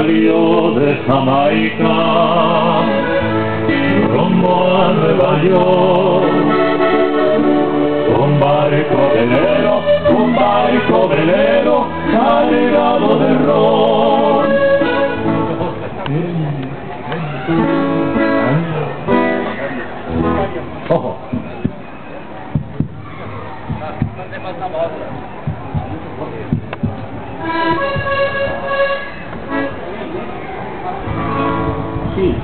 Salió de Jamaica rumbo a Nueva York, un barco velero cargado de ron. Ojo. Sí.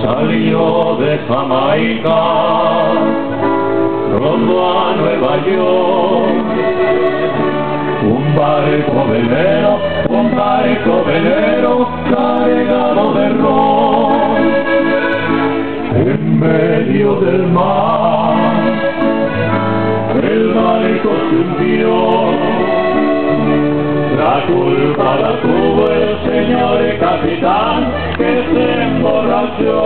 Salió de Jamaica rumbo a Nueva York, un barco velero cargado de ron. En medio del mar el barco se hundió, la culpa la tuvo el señor capitán que se emborrachó.